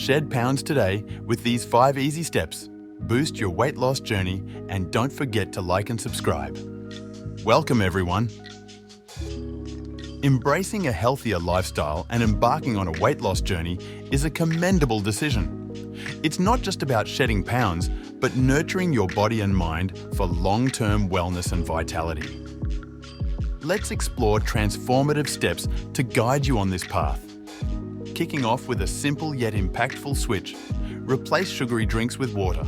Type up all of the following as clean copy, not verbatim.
shed pounds today with these 5 easy steps. Boost your weight loss journey and don't forget to like and subscribe. Welcome everyone. Embracing a healthier lifestyle and embarking on a weight loss journey is a commendable decision. It's not just about shedding pounds, but nurturing your body and mind for long-term wellness and vitality. Let's explore transformative steps to guide you on this path. Kicking off with a simple yet impactful switch: replace sugary drinks with water.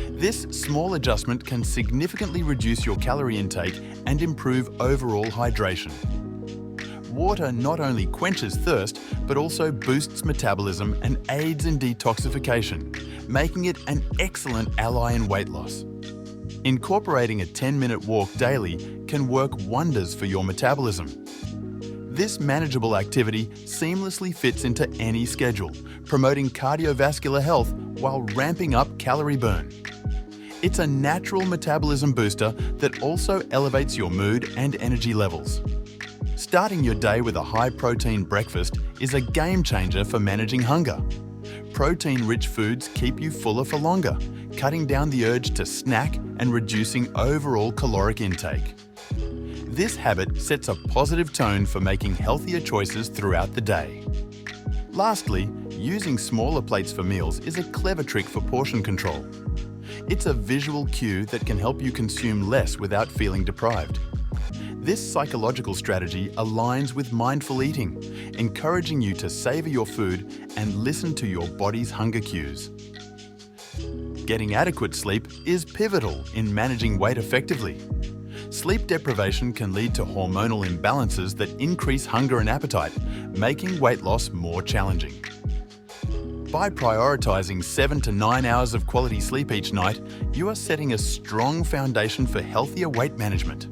This small adjustment can significantly reduce your calorie intake and improve overall hydration. Water not only quenches thirst, but also boosts metabolism and aids in detoxification, making it an excellent ally in weight loss. Incorporating a 10-minute walk daily can work wonders for your metabolism. This manageable activity seamlessly fits into any schedule, promoting cardiovascular health while ramping up calorie burn. It's a natural metabolism booster that also elevates your mood and energy levels. Starting your day with a high-protein breakfast is a game-changer for managing hunger. Protein-rich foods keep you fuller for longer, cutting down the urge to snack and reducing overall caloric intake. This habit sets a positive tone for making healthier choices throughout the day. Lastly, using smaller plates for meals is a clever trick for portion control. It's a visual cue that can help you consume less without feeling deprived. This psychological strategy aligns with mindful eating, encouraging you to savor your food and listen to your body's hunger cues. Getting adequate sleep is pivotal in managing weight effectively. Sleep deprivation can lead to hormonal imbalances that increase hunger and appetite, making weight loss more challenging. By prioritizing 7 to 9 hours of quality sleep each night, you are setting a strong foundation for healthier weight management.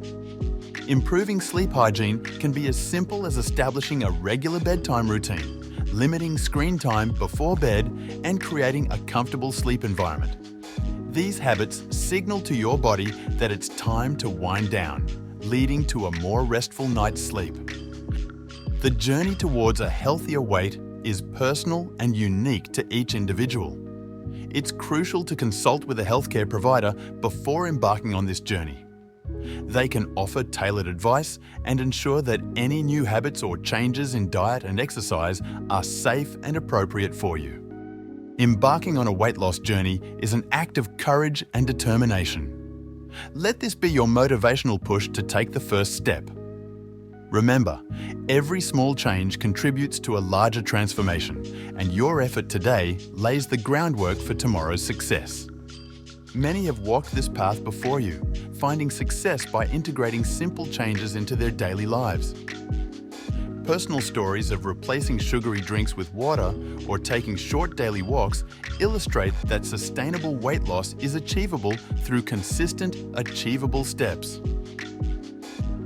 Improving sleep hygiene can be as simple as establishing a regular bedtime routine, limiting screen time before bed, and creating a comfortable sleep environment. These habits signal to your body that it's time to wind down, leading to a more restful night's sleep. The journey towards a healthier weight is personal and unique to each individual. It's crucial to consult with a healthcare provider before embarking on this journey. They can offer tailored advice and ensure that any new habits or changes in diet and exercise are safe and appropriate for you. Embarking on a weight loss journey is an act of courage and determination. Let this be your motivational push to take the first step. Remember, every small change contributes to a larger transformation, and your effort today lays the groundwork for tomorrow's success. Many have walked this path before you, finding success by integrating simple changes into their daily lives. Personal stories of replacing sugary drinks with water or taking short daily walks illustrate that sustainable weight loss is achievable through consistent, achievable steps.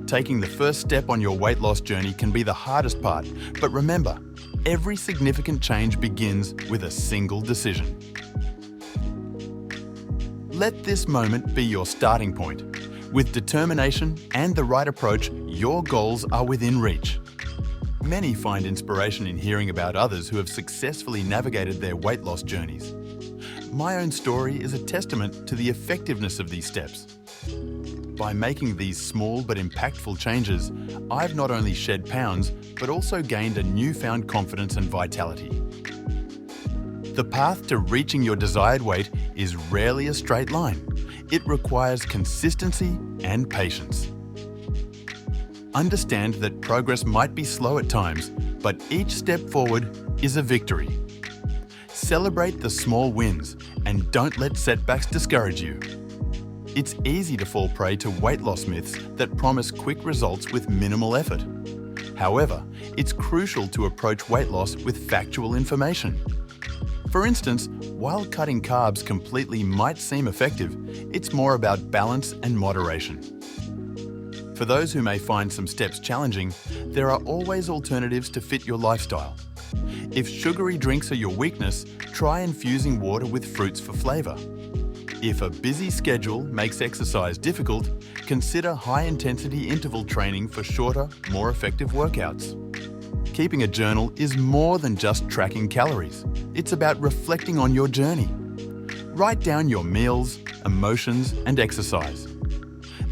Taking the first step on your weight loss journey can be the hardest part, but remember, every significant change begins with a single decision. Let this moment be your starting point. With determination and the right approach, your goals are within reach. Many find inspiration in hearing about others who have successfully navigated their weight loss journeys. My own story is a testament to the effectiveness of these steps. By making these small but impactful changes, I've not only shed pounds, but also gained a newfound confidence and vitality. The path to reaching your desired weight is rarely a straight line. It requires consistency and patience. Understand that progress might be slow at times, but each step forward is a victory. Celebrate the small wins and don't let setbacks discourage you. It's easy to fall prey to weight loss myths that promise quick results with minimal effort. However, it's crucial to approach weight loss with factual information. For instance, while cutting carbs completely might seem effective, it's more about balance and moderation. For those who may find some steps challenging, there are always alternatives to fit your lifestyle. If sugary drinks are your weakness, try infusing water with fruits for flavor. If a busy schedule makes exercise difficult, consider high-intensity interval training for shorter, more effective workouts. Keeping a journal is more than just tracking calories. It's about reflecting on your journey. Write down your meals, emotions, and exercise.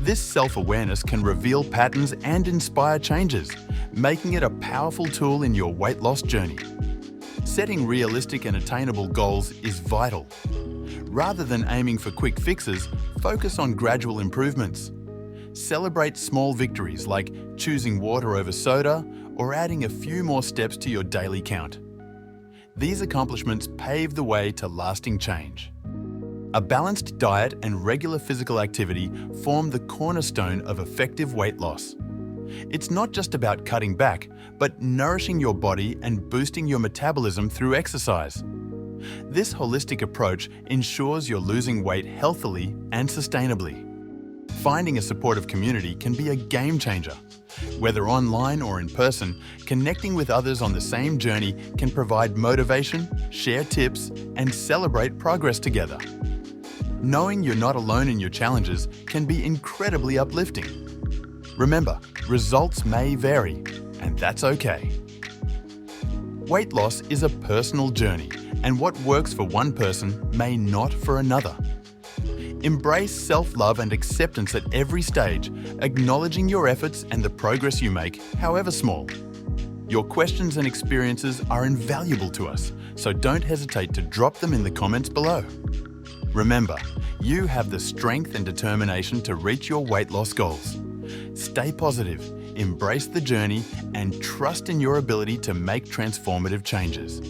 This self-awareness can reveal patterns and inspire changes, making it a powerful tool in your weight loss journey. Setting realistic and attainable goals is vital. Rather than aiming for quick fixes, focus on gradual improvements. Celebrate small victories like choosing water over soda or adding a few more steps to your daily count. These accomplishments pave the way to lasting change. A balanced diet and regular physical activity form the cornerstone of effective weight loss. It's not just about cutting back, but nourishing your body and boosting your metabolism through exercise. This holistic approach ensures you're losing weight healthily and sustainably. Finding a supportive community can be a game changer. Whether online or in person, connecting with others on the same journey can provide motivation, share tips, and celebrate progress together. Knowing you're not alone in your challenges can be incredibly uplifting. Remember, results may vary, and that's okay. Weight loss is a personal journey, and what works for one person may not for another. Embrace self-love and acceptance at every stage, acknowledging your efforts and the progress you make, however small. Your questions and experiences are invaluable to us, so don't hesitate to drop them in the comments below. Remember, you have the strength and determination to reach your weight loss goals. Stay positive, embrace the journey, and trust in your ability to make transformative changes.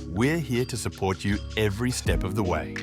We're here to support you every step of the way.